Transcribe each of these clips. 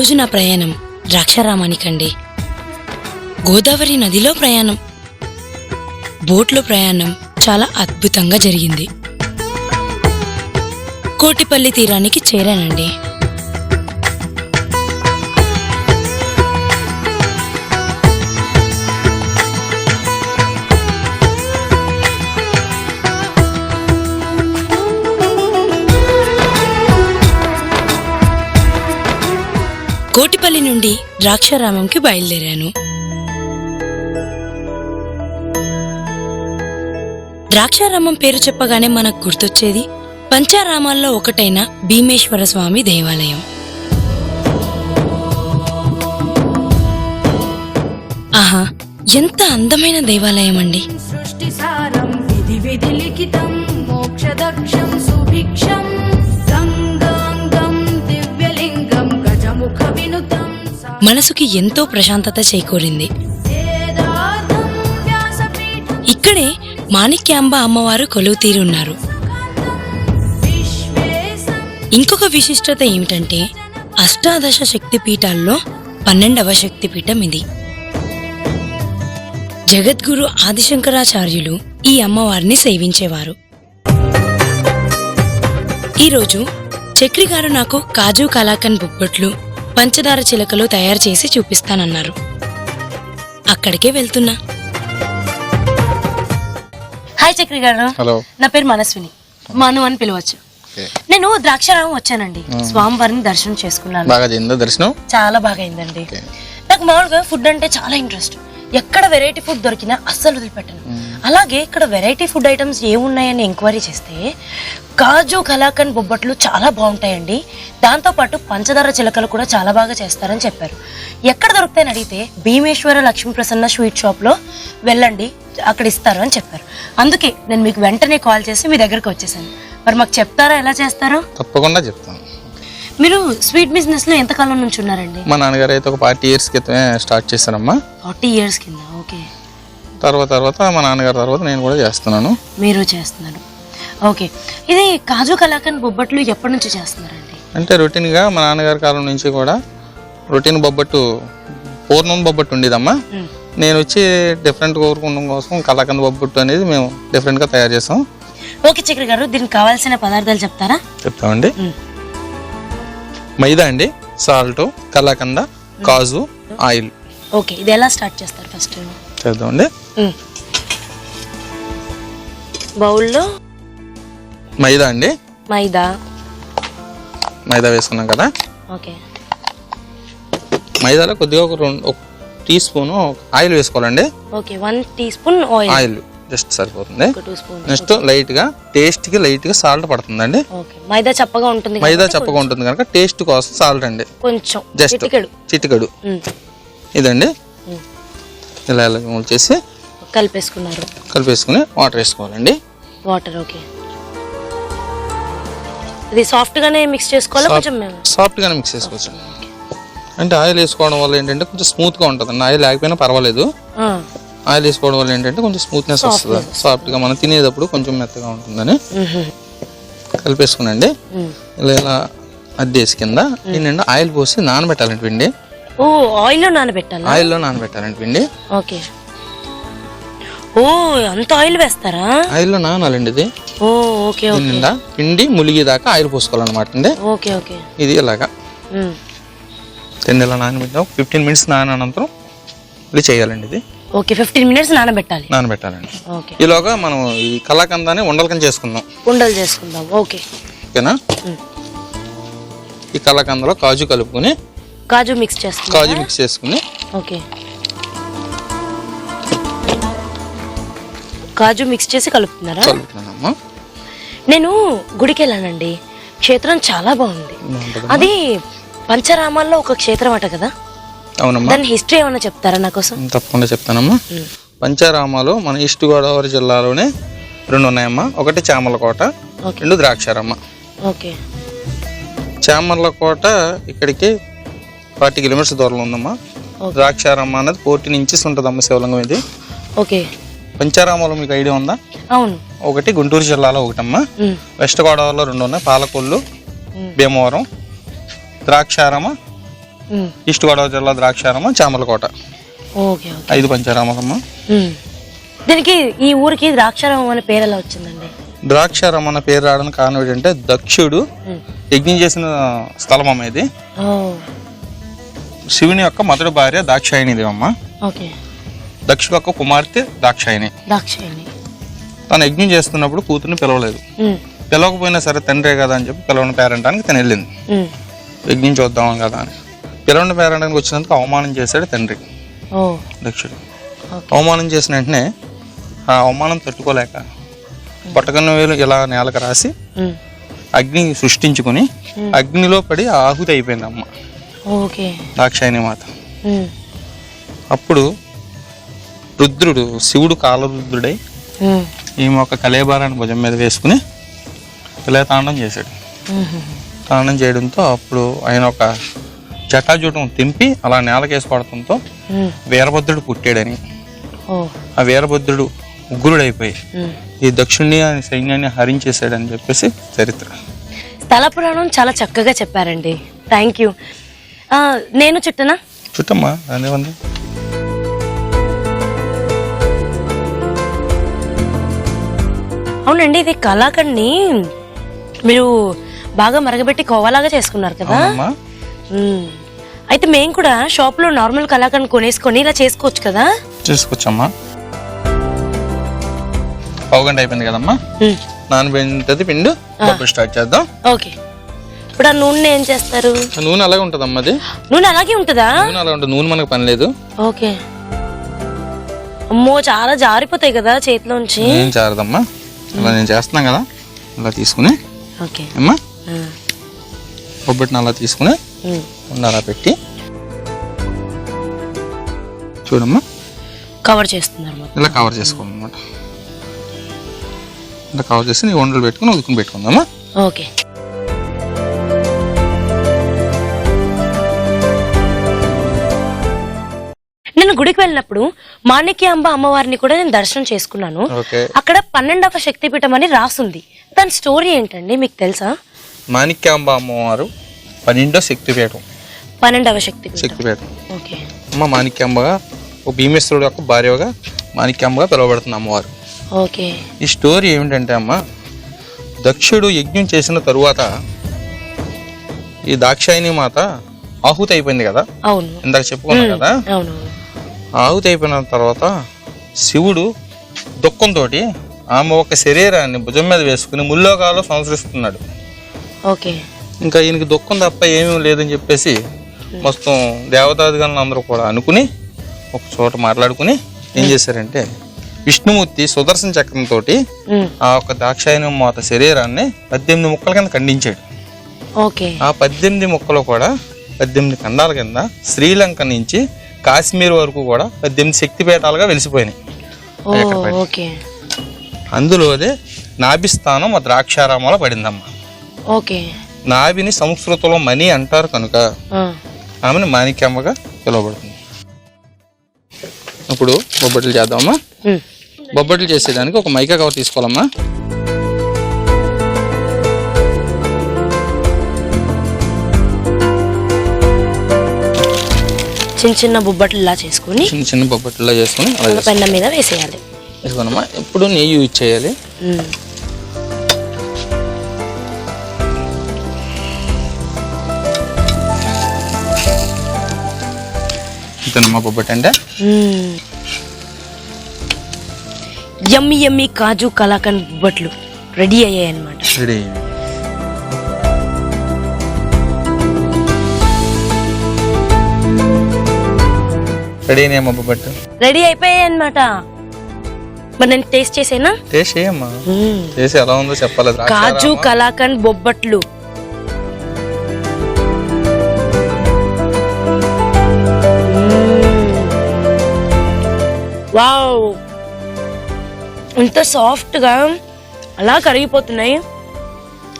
ఈరోజు నా ప్రయాణం ద్రాక్షారామానికండి. గోదావరి నదిలో ప్రయాణం, బోట్లో ప్రయాణం చాలా అద్భుతంగా జరిగింది. కోటిపల్లి తీరానికి చేరానండి. కోటిపల్లి నుండి ద్రాక్షారామంకి బయలుదేరాను. ద్రాక్షారామం పేరు చెప్పగానే మనకు గుర్తొచ్చేది పంచారామాల్లో ఒకటైన భీమేశ్వర స్వామి దేవాలయం. ఆహా, ఎంత అందమైన దేవాలయం అండి. మనసుకి ఎంతో ప్రశాంతత చేకూరింది. ఇక్కడే మాణిక్యాంబ అమ్మవారు కొలువు తీరి ఉన్నారు. ఇంకొక విశిష్టత ఏమిటంటే అష్టాదశ శక్తి పీఠాల్లో 12వ శక్తిపీఠం ఇది. జగద్గురు ఆదిశంకరాచార్యులు ఈ అమ్మవారిని సేవించేవారు. ఈరోజు చక్రి గారు నాకు కాజు కలాకండ్ బొబ్బట్లు, పంచదార చిలకలు తయారు చేసి చూపిస్తానన్నారు. అక్కడికే వెళ్తున్నా. హాయ్ చక్రి గారు. హలో, నా పేరు మనస్విని, మను అని పిలవచ్చు. నేను ద్రాక్షారామం వచ్చానండి. స్వామివారిని దర్శనం చేసుకున్నాను. బాగా అయిందా దర్శనం? చాలా బాగా అయిందండి. నాకు మామూలుగా ఫుడ్ అంటే చాలా ఇంట్రెస్ట్. ఎక్కడ వెరైటీ ఫుడ్ దొరికినా అస్సలు వదిలిపెట్టను. అలాగే ఇక్కడ వెరైటీ ఫుడ్ ఐటమ్స్ ఏమున్నాయని ఎంక్వైరీ చేస్తే కాజు కలాకండ్ బొబ్బట్లు చాలా బాగుంటాయండి. దాంతోపాటు పంచదార చిలకలు కూడా చాలా బాగా చేస్తారని చెప్పారు. ఎక్కడ దొరుకుతాయని అడిగితే భీమేశ్వర లక్ష్మీ ప్రసన్న స్వీట్ షాప్లో వెళ్ళండి, అక్కడ ఇస్తారు అని చెప్పారు. అందుకే నేను మీకు వెంటనే కాల్ చేసి మీ దగ్గరకు వచ్చేసాను. మరి మాకు చెప్తారా ఎలా చేస్తారో? తప్పకుండా చెప్తాను. మీరు స్వీట్ బిజినెస్ లో ఎంతకాలం నుంచి ఉన్నారండి? మా నాన్నగారు అయితే ఒక 40 years క్రితమే స్టార్ట్ చేశానమ్మా. 40 years కింద. ఓకే. తర్వాత మా నాన్నగారి తర్వాత నేను కూడా చేస్తున్నాను. మీరు చేస్తున్నారు. ఓకే. ఇది కాజు కలాకండ్ బొబ్బట్లు ఎప్పటి నుంచి చేస్తున్నారండి? అంటే రొటీన్గా మా నాన్నగారి కాలం నుంచి కూడా రొటీన్ బొబ్బట్టు, పూర్ణం బొబ్బట్టు ఉండేదమ్మా. నేను వచ్చి డిఫరెంట్ కోరుకోవడం కోసం కలాకండ్ బొబ్బట్టు అనేది మేము డిఫరెంట్గా తయారు చేస్తాం. ఓకే చక్రి గారు, దీనికి కావాల్సిన పదార్థాలు చెప్తారా? చెప్తామండి. మైదా అండి, సాల్ట్, కలాకంద, కాజు, ఆయిల్. ఓకే, ఇది ఎలా స్టార్ట్ చేస్తారు ఫస్ట్? చేద్దామండి. బౌల్లో మైదా అండి, మైదా వేసుకున్నాం కదా. ఓకే. మైదాలో కొద్దిగా ఒక టీ స్పూన్ ఆయిల్ వేసుకోవాలండి. ఓకే, 1 teaspoon ఆయిల్ జస్ట్ సరిపోతుంది. నెక్స్ట్ లైట్ గా టేస్ట్ కి లైట్ గా సాల్ట్ పడుతుందండి. మైదా చప్పగా ఉంటుంది కనుక టేస్ట్ కోసం సాల్ట్ అండి కొంచెం, జస్ట్ చిటికెడు. ఇదండి ఇలా చేసి కలిపేసుకుని వాటర్ వేసుకోవాలండి. వాటర్. ఓకే. ఇది సాఫ్ట్ గానే మిక్స్ చేసుకోవాలా? కొంచెం సాఫ్ట్ గానే మిక్స్ చేసుకోవచ్చు. అంటే ఆయిల్ వేసుకోవడం వల్ల ఏంటంటే కొంచెం స్మూత్ గా ఉంటుంది. ఆయిల్ లేకపోయినా పర్వాలేదు. ఆయిల్ వేసుకోవడం వల్ల ఏంటంటే కొంచెం స్మూత్నెస్ వస్తుంది, సాఫ్ట్ గా మనం తినేటప్పుడు కొంచెం మెత్తగా ఉంటుందని. కలిపేసుకునండి. ఇలా అద్దేసి కింద ఏంటంటే ఆయిల్ పోసి నానబెట్టాలండి పిండి. ఆయిల్లో నానబెట్టాలండి పిండి. ఓకే. అంత ఆయిల్ వేస్తారా? ఆయిల్లో నానాలండి ఇది. ఓకే. నిండా పిండి ములిగేదాకా ఆయిల్ పోసుకోవాలన్నమాట అండి. ఓకే. ఓకే. ఇది ఇలాగా ఇలా నానబెట్టాం. 15 minutes నానంతరం ఇది చేయాలండి. ఇది ఓకే. 15 minutes నానబెట్టాలండి. ఈలోగా మనం ఈ కలాకందాన్ని ఉండలు చేసుకుందాం. ఓకేనా? ఈ కలాకందలో కాజు కలుపుకుని కాజు మిక్స్ చేసుకుని ఓకే. కాజు మిక్స్ చేసి కలుపుతున్నానమ్మా. నేను గుడికి వెళ్ళానండి. క్షేత్రం చాలా బాగుంది. అది పంచరామాల్లో ఒక క్షేత్రం అట కదా? అవునమ్మా. దాని హిస్టరీ ఏమన్నా చెప్తారా నా కోసం? తప్పకుండా చెప్తానమ్మా. పంచరామాలు మన ఈస్ట్ గోదావరి జిల్లాలోనే 2 ఉన్నాయమ్మా. ఒకటి చామర్లకోట, 2 ద్రాక్షారామ. ఓకే. చామర్లకోట ఇక్కడికి 40 kilometers దూరంలో ఉందమ్మా. ద్రాక్షారామ అనేది 14 inches ఉంటుందమ్మా శివలింగం ఇది. ఓకే. పంచారామాలు మీకు ఐడియా ఉందా? అవును. ఒకటి గుంటూరు జిల్లాలో ఒకటమ్మా. వెస్ట్ గోదావరిలో 2 ఉన్నాయి, పాలకొల్లు, భీమవరం. ద్రాక్షారామ ఈస్ట్ గోదావరి జిల్లా ద్రాక్షారామం చామలకోట ఓకే 5 పంచారామాలమ్మ. దీనికి ఈ ఊరికి ద్రాక్షారామం అనే పేరు ఎలా వచ్చిందండి? ద్రాక్షారామం అన్న పేరు రావడానికి కారణం ఏంటంటే దక్షుడు యజ్ఞం చేసిన స్థలం అమ్మ ఇది. శివుని యొక్క మొదటి భార్య దాక్షాయణి దేవమ్మ. దక్షుడు యొక్క కుమార్తె దాక్షాయణి. తను యజ్ఞం చేస్తున్నప్పుడు కూతుర్ని పిలవలేదు. పిలవకపోయినా సరే తండ్రే కదా అని చెప్పి పిలవని పేరంటానికి తను వెళ్ళింది. యజ్ఞం చూద్దాం కదా అని. పిలవని పేరంటానికి వచ్చినందుకు అవమానం చేశాడు తండ్రి దక్షుడు. అవమానం చేసిన వెంటనే ఆ అవమానం తట్టుకోలేక పట్టకన్న వేలు ఇలా నేలకు రాసి అగ్ని సృష్టించుకుని అగ్నిలో పడి ఆహుతి అయిపోయింది అమ్మ దాక్షాయణి మాత. అప్పుడు రుద్రుడు శివుడు కాలరుద్రుడై ఈమె ఒక కలేబారాన్ని భుజం మీద వేసుకుని తాండం చేశాడు. తాండం చేయడంతో అప్పుడు ఆయన ఒక జటాజూటం తెంపి అలా నేలకేసి కొడటంతో వీరభద్రుడు పుట్టాడని, ఆ వీరభద్రుడు ఉగ్రుడైపోయి ఈ దక్షిణి సైన్యాన్ని హరించేశాడని చెప్పేసి చరిత్ర. స్థల పురాణం చాలా చక్కగా చెప్పారండి. Thank you. నేను చుట్టనా? చుట్టమ్మా, అదేమంది. అవునండి, ఇది కలాకండ్ని మీరు బాగా మరగబెట్టి కోవాలాగా చేసుకున్నారు కదా. అయితే మేము కూడా షాప్ లో నార్మల్ కలాకండ్ కొనేసుకొని ఇలా చేసుకోవచ్చు కదా? చేసుకోవచ్చమ్మా. పావుగంట అయిపోయింది కదమ్మా, నానబెట్టింది పిండి స్టార్ట్ చేద్దాం. ఓకే. ఇప్పుడు ఆ నూనె ఏం చేస్తారు? నూనె అలాగే ఉంటదమ్మా. అది నూనె అలాగే ఉంటదా? నూనె అలా ఉంటుంది, నూనె మనకు పని లేదు. ఓకే. అమ్మో, చాలా జారిపోతాయి కదా చేతిలోంచి. ఏం జారదమ్మా, అలా నేను చేస్తున్నాను కదా. అలా తీసుకుని అమ్మా బొబ్బట్ని అలా తీసుకుని అలా పెట్టి చూడమ్మా, కవర్ చేస్తున్నారు. ఇలా కవర్ చేసుకోవాలన్నమాట. ఇలా కవర్ చేసి నీ వండలు పెట్టుకుని ఉదుకుని పెట్టుకుందామా. ఓకే. నేను గుడికి వెళ్ళినప్పుడు మాణిక్యాంబ అమ్మవారిని కూడా నేను దర్శనం చేసుకున్నాను. అక్కడ 12వ శక్తిపీఠం అని రాసుంది. దాని స్టోరీ ఏంటండి మీకు తెలుసా? మాణిక్యాంబ అమ్మవారు 12వ శక్తిపీఠం. 12వ శక్తిపీఠం. ఓకే. అమ్మ మాణిక్యాంబగా ఒక భీమేశ్వరుడు యొక్క భార్యగా మాణిక్యాంబగా పిలువబడుతుంది అమ్మవారు. ఓకే. ఈ స్టోరీ ఏమిటంటే అమ్మ, దక్షుడు యజ్ఞం చేసిన తరువాత ఈ దాక్షాయణి మాత ఆహుతి అయిపోయింది కదా. అవును, ఇందాక చెప్పుకున్నాం కదా. ఆహుతి అయిపోయిన తర్వాత శివుడు దుఃఖంతో ఆమె ఒక శరీరాన్ని భుజం మీద వేసుకుని ముల్లోకాల్లో సంచరిస్తున్నాడు. ఓకే. ఇంకా ఈయనకి దుఃఖం తప్ప ఏమీ లేదని చెప్పేసి మొత్తం దేవతాదిగణులు అందరూ కూడా అనుకుని ఒక చోట మాట్లాడుకుని ఏం చేశారంటే విష్ణుమూర్తి సుదర్శన చక్రంతో ఆ ఒక దాక్షాయణి మాత శరీరాన్ని 18 ముక్కల కింద ఖండించాడు. ఆ 18 ముక్కలు కూడా 18 ఖండాల కింద శ్రీలంక నుంచి కాశ్మీర్ వరకు కూడా 18 శక్తిపీఠాలుగా వెలిసిపోయినాయి. అందులోదే నాభిస్థానం మా ద్రాక్షారామంలో పడిందమ్మా. నాభిని సంస్కృతంలో మణి అంటారు కనుక ఆమెను మాణిక్యమ్మగా పిలువబడుతుంది. ఇప్పుడు బొబ్బట్లు చేద్దామమ్మా. బొబ్బట్లు చేసేదానికి ఒక మైకా కవర్ తీసుకోవాలమ్మా. చిన్న బొబ్బట్లు ఇలా చేసుకుని చిన్న బొబ్బట్లు చేసుకుని పెన్నం మీద వేసేయాలి. వేసుకోనమ్మా. ఇప్పుడు నెయ్యి యూజ్ చేయాలి. ఇంతేనమ్మా బొబ్బట్ అంటే. యమ్మీ యమ్మీ కాజు కలాకండ్ బొబ్బట్లు రెడీ అయ్యాయి అన్నమాట. రెడీ అయిపోయాయి అన్నమాట. మరి నేను టేస్ట్ చేసేనా? టేస్ట్ చేయమ్మా. చేసి ఎలా ఉందో చెప్పాలి. కాజు కలాకండ్ బొబ్బట్లు. వావ్, ఇంత సాఫ్ట్ గా అలా కరిగిపోతున్నాయి.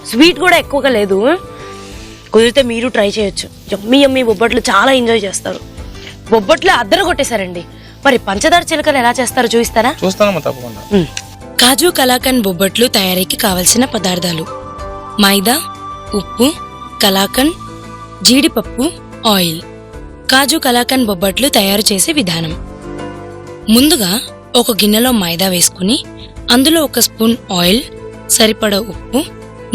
స్వీట్ కూడా ఎక్కువగా లేదు. కుదిరితే మీరు ట్రై చేయొచ్చు. యమ్మీ యమ్మీ బొబ్బట్లు చాలా ఎంజాయ్ చేస్తారు. బొబ్బట్లు అద్దరు కొట్టేశారండి. మరి పంచదార చిలకలు ఎలా చేస్తారో చూపిస్తారా? చూస్తానమ్మా, తప్పకుండా. కాజు కలాకండ్ బొబ్బట్లు తయారీకి కావలసిన పదార్థాలు: మైదా, ఉప్పు, కలాకండ్, జీడిపప్పు, ఆయిల్. కాజు కలాకండ్ బొబ్బట్లు తయారు చేసే విధానం. ముందుగా ఒక గిన్నెలో మైదా వేసుకుని అందులో 1 స్పూన్ ఆయిల్, సరిపడా ఉప్పు,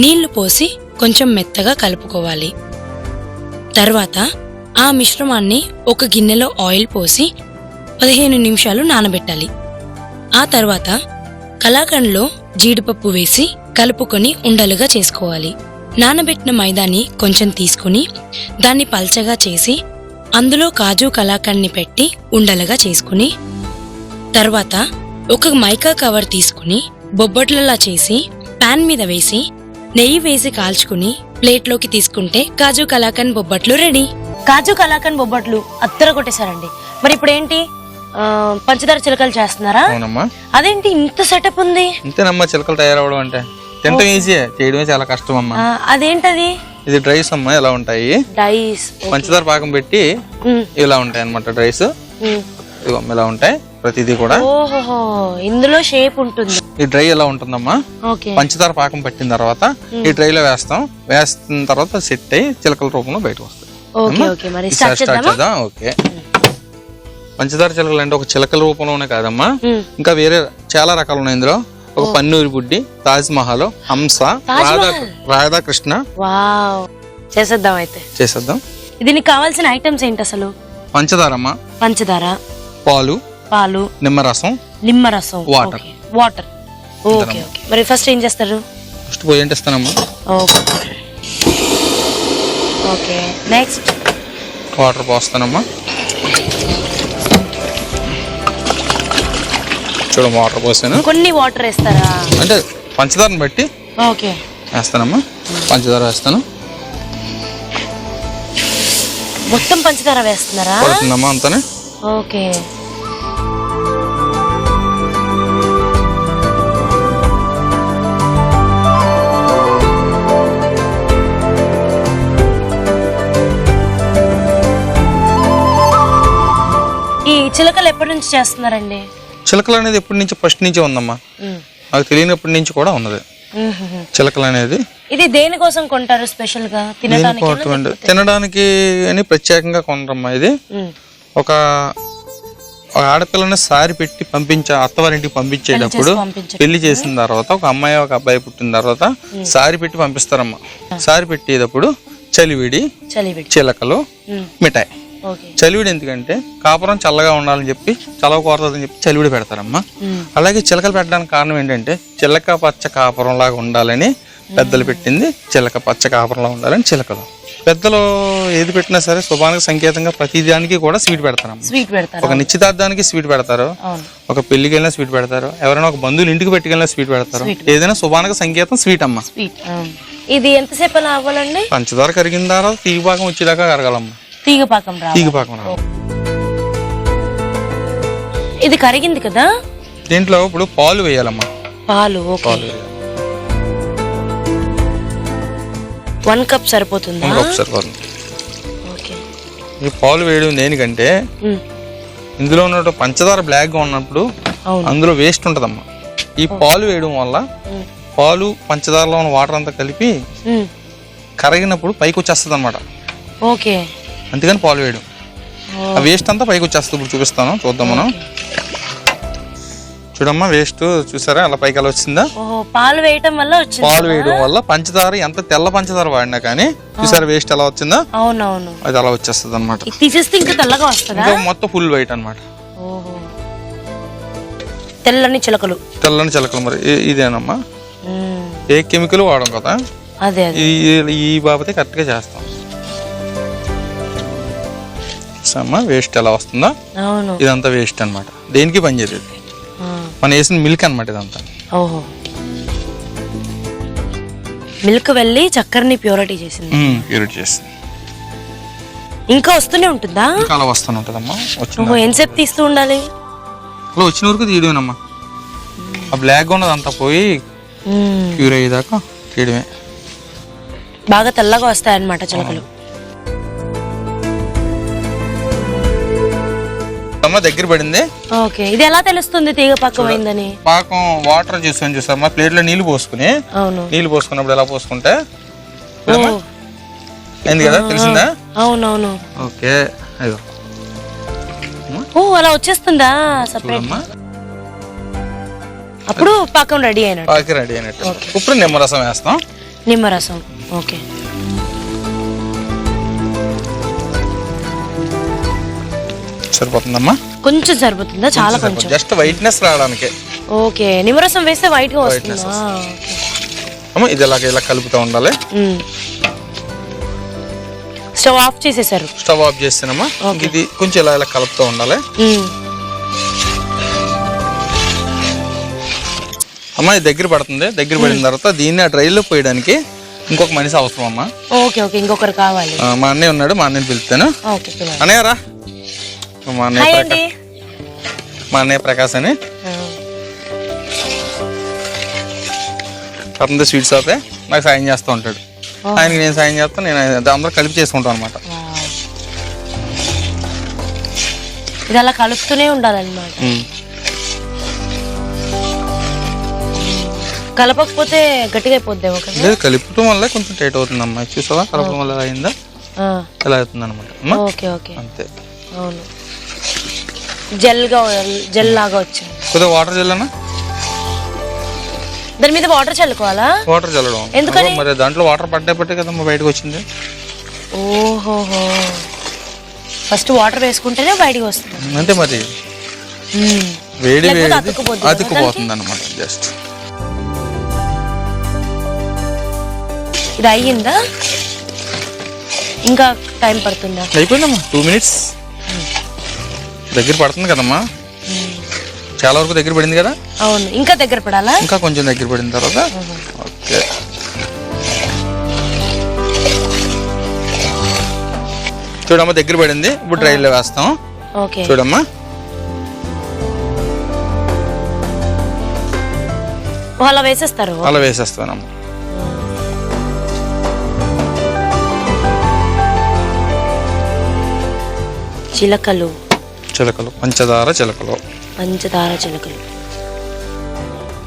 నీళ్లు పోసి కొంచెం మెత్తగా కలుపుకోవాలి. తర్వాత ఆ మిశ్రమాన్ని ఒక గిన్నెలో ఆయిల్ పోసి 15 నిమిషాలు నానబెట్టాలి. ఆ తర్వాత కలాకండ్లో జీడిపప్పు వేసి కలుపుకొని ఉండలుగా చేసుకోవాలి. నానబెట్టిన మైదాని కొంచెం తీసుకుని దాన్ని పల్చగా చేసి అందులో కాజు కలాకండ్ని పెట్టి ఉండలుగా చేసుకుని తర్వాత ఒక మైకా కవర్ తీసుకుని బొబ్బట్లలా చేసి పాన్ మీద వేసి నెయ్యి వేసి కాల్చుకుని ప్లేట్లోకి తీసుకుంటే కాజు కలాకండ్ బొబ్బట్లు రెడీ. కాజు కలాకండ్ బొబ్బట్లు అత్తర కొట్టేశారండి. మరి ఇప్పుడు ఏంటి, పంచదార చిలకలు చేస్తున్నారా? అవునమ్మా. అదేంటి ఇంత సెటప్ ఉంది? ఇంతేనమ్మా చిలకలు తయారవడం అంటే. తింటాం ఈజీ, చేయడమే చాలా కష్టం అమ్మా. అదేంటది? ఇది డ్రైస్ అమ్మా. ఇలా ఉంటాయి డైస్. పంచదార పాకం పెట్టి ఇలా ఉంటాయి అన్నమాట డ్రైస్. ఇలా ఉంటాయి ప్రతిదీ కూడా. ఓహో, ఇందులో షేప్ ఉంటుంది. ఈ డ్రై ఎలా ఉంటుందమ్మా, పంచదార పాకం పట్టిన తర్వాత ఈ డ్రై లో వేస్తాం. వేస్తున్న తర్వాత సెట్ అయ్యి చిలకల రూపంలో బయటకు వస్తాయి. ఓకే, పంచదార చిలకలు అంటే ఒక చిలకల రూపంలోనే కాదమ్మా, ఇంకా వేరే చాలా రకాలు ఉన్నాయి ఇందులో. ఒక పన్నూరి బుడ్డి, తాజ్ మహల్, హంస, రాధాకృష్ణ. చేసేద్దాం అయితే, చేసేద్దాం. దీనికి కావాల్సిన ఐటమ్స్ ఏంటి అసలు? పంచదారమ్మా, పంచదార, పాలు, నిమ్మరసం, వాటర్. Okay okay. మరి ఫస్ట్ ఏం చేస్తారు? ఫస్ట్ పోయి అంటిస్తానమ్మా. ఓకే, నెక్స్ట్ వాటర్ పోస్తానమ్మా. చూడ వాటర్ పోసాను. కొన్ని వాటర్ వేస్తారా అంటే పంచదారని బట్టి ఓకే వేస్తానమ్మా. పంచదార వేస్తాను. మొత్తం పంచదార వేస్తున్నారా? పడుతుందమ్మా అంతానే. ఓకే, ఈ చిలకలు ఎప్పటి నుంచి చేస్తున్నారండి? చిలకలు అనేది ఎప్పటి నుంచి? ఫస్ట్ నుంచి ఉందమ్మా, నాకు తెలియనప్పటి నుంచి కూడా ఉన్నది చిలకలు అనేది. ఇది దేనికోసం కొంటారు? స్పెషల్ గా తినడానికి అని ప్రత్యేకంగా కొనరమ్మా. ఇది ఒక ఆడపిల్లని సారి పెట్టి అత్తవారింటికి పంపించేటప్పుడు, పెళ్లి చేసిన తర్వాత ఒక అమ్మాయి ఒక అబ్బాయి పుట్టిన తర్వాత సారి పెట్టి పంపిస్తారమ్మా. సారి పెట్టేటప్పుడు చలివిడి, చిలకలు, మిఠాయి. చలివిడి ఎందుకంటే కాపురం చల్లగా ఉండాలని చెప్పి, చలవ కోరదని చెప్పి చలివిడి పెడతారమ్మా. అలాగే చిలకలు పెట్టడానికి కారణం ఏంటంటే చిలక పచ్చ కాపురం లాగా ఉండాలని పెద్దలు పెట్టింది. చిలక పచ్చ కాపురంలా ఉండాలని చిలకలు. పెద్దలు ఏది పెట్టినా సరే శుభానికి సంకేతంగా ప్రతిదానికి కూడా స్వీట్ పెడతారు. ఒక నిశ్చితార్థానికి స్వీట్ పెడతారు, ఒక పెళ్లికి వెళ్ళినా స్వీట్ పెడతారు, ఎవరైనా ఒక బంధువులు ఇంటికి పెట్టుకెళ్ళినా స్వీట్ పెడతారు. ఏదైనా శుభానికి సంకేతం స్వీట్ అమ్మా. ఇది ఎంతసేపు అలా అవ్వాలండి? పంచదార కరిగిన తర్వాత తీగ పాకం వచ్చేదాకా కరగాలమ్మా. తీగపాకం ఇది కరిగింది కదా, దీంట్లో ఇప్పుడు పాలు వేయాలమ్మా. పాలు 1 కప్ సరిపోతుందా? 1 కప్ సరిపోతుంది. ఈ పాలు వేయడం దేనికంటే ఇందులో ఉన్న పంచదార బ్లాక్ గా ఉన్నప్పుడు అందులో వేస్ట్ ఉంటదమ్మా. ఈ పాలు వేయడం వల్ల పాలు పంచదారలో ఉన్న వాటర్ అంతా కలిపి కరిగినప్పుడు పైకి వచ్చేస్తుంది అనమాట. ఓకే, అందుకని పాలు వేయడం. ఆ వేస్ట్ అంతా పైకి వచ్చేస్తుంది. ఇప్పుడు చూపిస్తాను, చూద్దాం మనం. చూడమ్మా, వేస్ట్ చూసారా అలా పైకి అలా వచ్చిందా? పాలు వేయడం వల్ల పంచదార ఎంత తెల్ల పంచదార వాడినా కానీ చూసారా వేస్ట్ ఎలా వచ్చిందా? అవునవును, అది అలా వచ్చేస్తుంది అనమాట. ఇంకా మొత్తం ఫుల్ వైట్ అనమాట. తెల్లని చిలకలు మరి ఇదేనమ్మా. ఏ కెమికల్ వాడడం కదా, ఈ బాబతే కరెక్ట్ గా చేస్తాం. వేస్ట్ ఎలా వస్తుందా? ఇదంతా వేస్ట్ అనమాట. దేనికి పనిచేయదు. మనం వేసిన మిల్క్ అనమాట ఇదంతా. మిల్క్ వెళ్ళి చక్కెరని ప్యూరిటీ చేసింది. ఇంకా వస్తూనే ఉంటుందా? అలా వస్తూనే ఉంటుందమ్మా. ఎంతసేపు తీస్తూ ఉండాలి? అలా వచ్చిన వరకు తీయడమేనమ్మా. ఆ బ్లాక్ గా ఉన్నది అంతా పోయి ప్యూర్ అయ్యేదాకా తీయడమే. బాగా తెల్లగా వస్తాయన్నమాట చిలకలు. దగ్గర పడింది. ఓకే, ఇది ఎలా తెలుస్తుంది తీగ పాకం అయిందని? పాకం వాటర్ చూసామా, ప్లేట్ లో నీళ్లు పోసుకున్నప్పుడు ఎలా పోసుకుంటే అయింది కదా, తెలిసిందా? అవునవును. ఓకే, అయ్యో ఓ అలా వచ్చేస్తుందా సెపరేట్? చూడమ్మా, అప్పుడు పాకం రెడీ అయినట్టు. పాకి రెడీ అయినట్టు. ఇప్పుడు నిమ్మరసం వేస్తాం. నిమ్మరసం ఓకే. సరిపోతుందమ్మా? కొంచెం సరిపోతుందా? చాలా కొంచెం, జస్ట్ వైట్నెస్ రావడానికి. ఓకే, నిమ్మరసం వేస్తే వైట్ గా వస్తుందా? అమ్మా ఇది ఇలా కలుపుతూ ఉండాలి. స్టవ్ ఆఫ్ చేసేసారు. స్టవ్ ఆఫ్ చేస్తానమ్మా. ఇది కొంచెం ఇలా కలుపుతూ ఉండాలి. అమ్మా ఇది దగ్గర పడుతుంది. దగ్గర పడిన తర్వాత దీన్ని ఆ డ్రైలో పోయడానికి ఇంకొక మనిషి అవసరం అమ్మా. ఓకే ఓకే, ఇంకొకరు కావాలి. మా అన్నయ్య ఉన్నాడు, మా అన్నయ్యని పిలుస్తాను. అన్నయ్య రా. మా అన్నయ్య ప్రకాశ్ అని అతనిది స్వీట్ షాపే. నాకు సాయం చేస్తూ ఉంటాడు. ఆయనకి నేను సాయం చేస్తాను. నేను అందరూ కలిపి చేసుకుంటాను అనమాట. ఇది అలా కలుపుతూనే ఉండాలన్నమాట. కలపకపోతే గట్టిగా అయిపోద్దేమో కదా? లేదు, కలుపుటం వల్ల కొంచెం టైట్ అవుతుంది అమ్మా. చూసావా కలపడం వల్ల అయిందా? ఎలా అవుతుంది అనమాట. ఓకే ఓకే, అంతే. అవును, జెల్ లాగా వచ్చింది. కొద్దిగా వాటర్ చల్లనా? దాని మీద వాటర్ చల్లుకోవాలా? వాటర్ చల్లడం ఎందుకని? మరి దాంట్లో వాటర్ పట్టే కదమ్మా బయటకు వచ్చింది. ఓహోహో, ఫస్ట్ వాటర్ వేసుకుంటేనే బయటకు వస్తుంది. అంతే మరి. వేడి వేడి అతుక్కుపోతుంది అనమాట. జస్ట్ ఇది అయ్యిందా? ఇంకా టైం పడుతుందా? అయిపోయిందమ్మా. 2 minutes. దగ్గర పడుతుంది కదమ్మా. చాలా వరకు దగ్గర పడింది కదా? అవును, ఇంకా దగ్గర పడాలా? ఇంకా కొంచెం దగ్గర పడిన తర్వాత ఓకే. చూడమ్మా దగ్గర పడింది. ఇప్పుడు డ్రైలో వేస్తాం. ఓకే, చూడమ్మా. అలా వేసేస్తారు? అలా వేసేస్తానమ్మా. చిలకలు పంచదార చిలకలు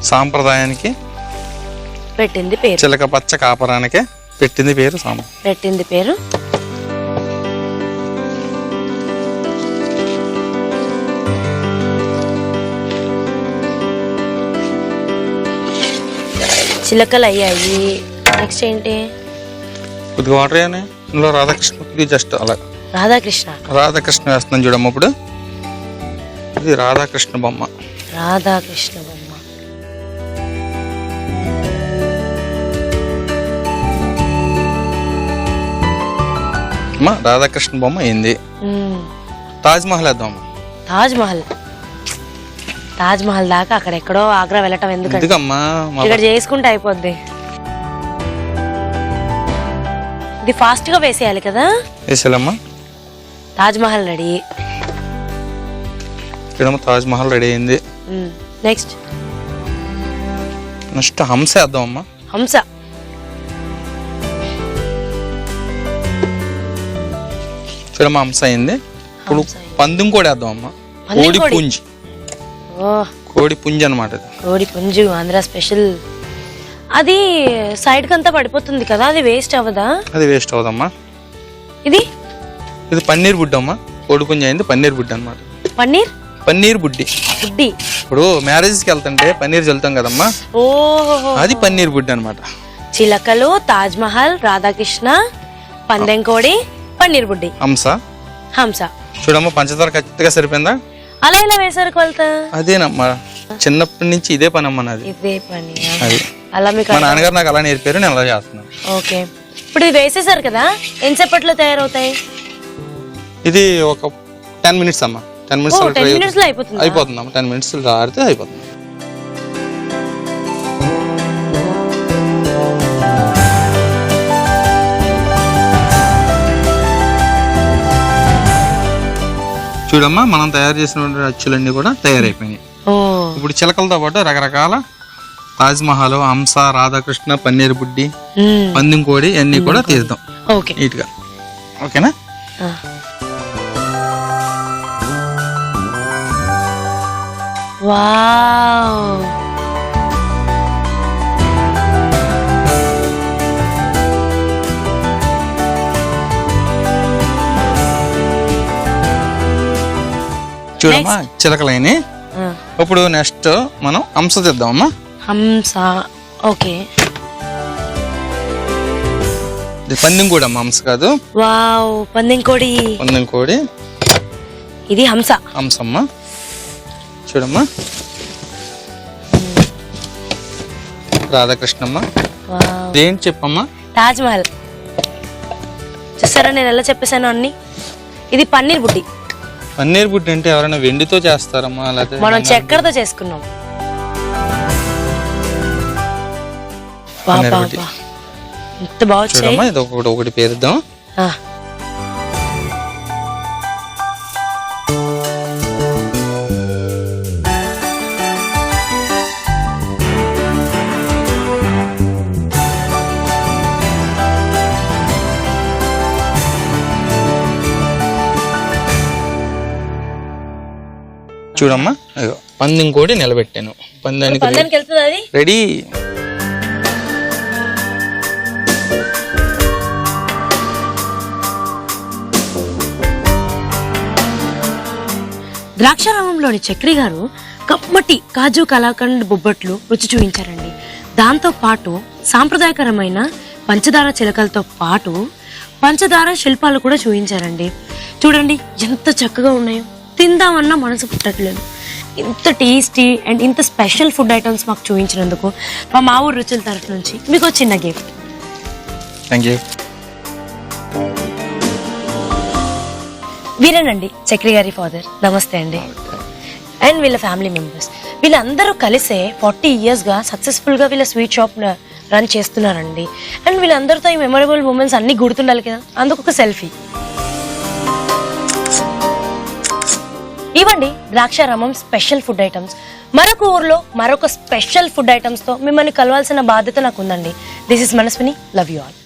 సాంప్రదాయానికి పెట్టింది పేరు. చిలక పచ్చ కాపరానికి పెట్టింది పేరు. పెట్టింది పేరు. చిలకలు అయ్యాయి. నెక్స్ట్ ఏంటి? కొద్దిగా వాటర్ అయ్యాయి. ఇందులో రాధాకృష్ణ జస్ట్ అలా రాధాకృష్ణ వేస్తున్నాను చూడమ్మ. ఇప్పుడు ఇది రాధాకృష్ణ బొమ్మ. అమ్మా రాధాకృష్ణ బొమ్మ అయింది. తాజ్ మహల్ వేద్దాం. తాజ్ మహల్ దాకా అక్కడ ఎక్కడో ఆగ్రా వెళ్ళటం ఎందుకమ్మా? ఇక్కడ చేసుకుంటే అయిపోద్ది. ఇది ఫాస్ట్ గా వేసేయాలి కదా? వేసేయాలమ్మా. తాజ్ మహల్ రెడీ. తాజ్ మహల్ రెడీ అయింది. నెక్స్ట్ హంస వేద్దాం అమ్మా. హంస చూడమ్మా, హంస అయింది. ఇప్పుడు పందెం కూడా వేద్దాం అమ్మా. కోడి పుంజి అనమాట. కోడి పుంజు ఆంధ్ర స్పెషల్. అది సైడ్ కంతా పడిపోతుంది కదా, అది వేస్ట్ అవ్వదా? అది వేస్ట్ అవ్వదమ్మా. ఇది పన్నీర్ బుడ్డి అమ్మా. కోడి పుంజి అయింది పన్నీర్ బుడ్డి అనమాట. పన్నీర్ బుడ్డి. ఇప్పుడు మ్యారేజ్ కి వెళ్తుంటే పన్నీర్ చల్లుతాం కదమ్మా, అది పన్నీర్ బుడ్డి అనమాట. చిలకలు, తాజ్ మహల్, రాధాకృష్ణ, పందెం కోడి, పన్నీర్ బుడ్డి, హంస. చూడమ్మా పంచదార ఖచ్చితంగా సరిపోయిందా? అలా ఇలా వేసారు కొలత? అదేనమ్మా, చిన్నప్పటి నుంచి ఇదే పని అమ్మా నాది. ఇదే పని. అది అలా మీకు మా నాన్నగారు నాకు అలా నేర్పారు, నేను అలా చేస్తున్నాను. ఓకే, ఇప్పుడు ఇది వేసేసారు కదా, ఎంతసేపట్లో తయారవుతాయి? ఇది ఒక 10 minutes అమ్మా. 10 minutes లో అయిపోతుంది. అయిపోతుందమ్మా. 10 minutes ఆడితే అయిపోతుంది. చూడమ్మా, మనం తయారు చేసిన అచ్చులన్నీ కూడా తయారైపోయినాయి. ఇప్పుడు చిలకలతో పాటు రకరకాల తాజ్ మహల్, హంస, రాధాకృష్ణ, పన్నీర్ బుడ్డి, పందెం కోడి అన్ని కూడా తీద్దాం నీట్ గా. ఓకేనా? వావ్, చూడమ్మా చిలకలైన. ఇప్పుడు నెక్స్ట్ మనం హంస తెద్దామమ్మా. హంస. ఓకే. ఇది పందెం కూడా అమ్మా, హంస కాదు. వావ్, పందెం కోడి. పందెం కోడి. ఇది హంస. హంసమ్మ. చూడమ్మా రాధాకృష్ణమ్మ. ఏంటి చెప్పమ్మా? తాజ్ మహల్. చూసారా నేను ఎలా చెప్పేశాను అన్ని. ఇది పన్నీర్ బుడ్డి. పన్నీర్ బుడ్డి అంటే ఎవరైనా వెండితో చేస్తారమ్మా, లేకపోతే మనం చక్కెరతో చేసుకున్నాం. ఎంత బాగా చూడమ్మా. ఇది ఒకటి పేరుద్దాం. చూడమ్మా పందెం కోడి నిలబెట్టాను. పందానికి రెడీ. ద్రాక్షారామంలోని చక్రి గారు కమ్మటి కాజు కలాకండ్ బొబ్బట్లు రుచి చూపించారండి. దాంతో పాటు సాంప్రదాయకరమైన పంచదార చిలకలతో పాటు పంచదార శిల్పాలు కూడా చూపించారండి. చూడండి ఎంత చక్కగా ఉన్నాయో, తిందామన్నా మనసు పుట్టట్లేదు. ఇంత టేస్టీ అండ్ ఇంత స్పెషల్ ఫుడ్ ఐటమ్స్ మాకు చూపించినందుకు మా ఊరు రుచుల తరఫు నుంచి మీకు చిన్న గిఫ్ట్. Thank you. వీరేనండి చక్రి గారి ఫాదర్. నమస్తే అండి. అండ్ వీళ్ళ ఫ్యామిలీ మెంబర్స్ వీళ్ళందరూ కలిసే 40 yearsగా సక్సెస్ఫుల్గా వీళ్ళ స్వీట్ షాప్ రన్ చేస్తున్నారండి. అండ్ వీళ్ళందరితో ఈ మెమొరబుల్ మూమెంట్స్ అన్ని గుర్తుండాలి కదా, అందుకు ఒక సెల్ఫీ ఇవ్వండి. Draksharamam special food items. మరొక ఊర్లో మరొక స్పెషల్ ఫుడ్ ఐటమ్స్తో మిమ్మల్ని కలవాల్సిన బాధ్యత నాకు ఉందండి. This is Manaswini. Love you all.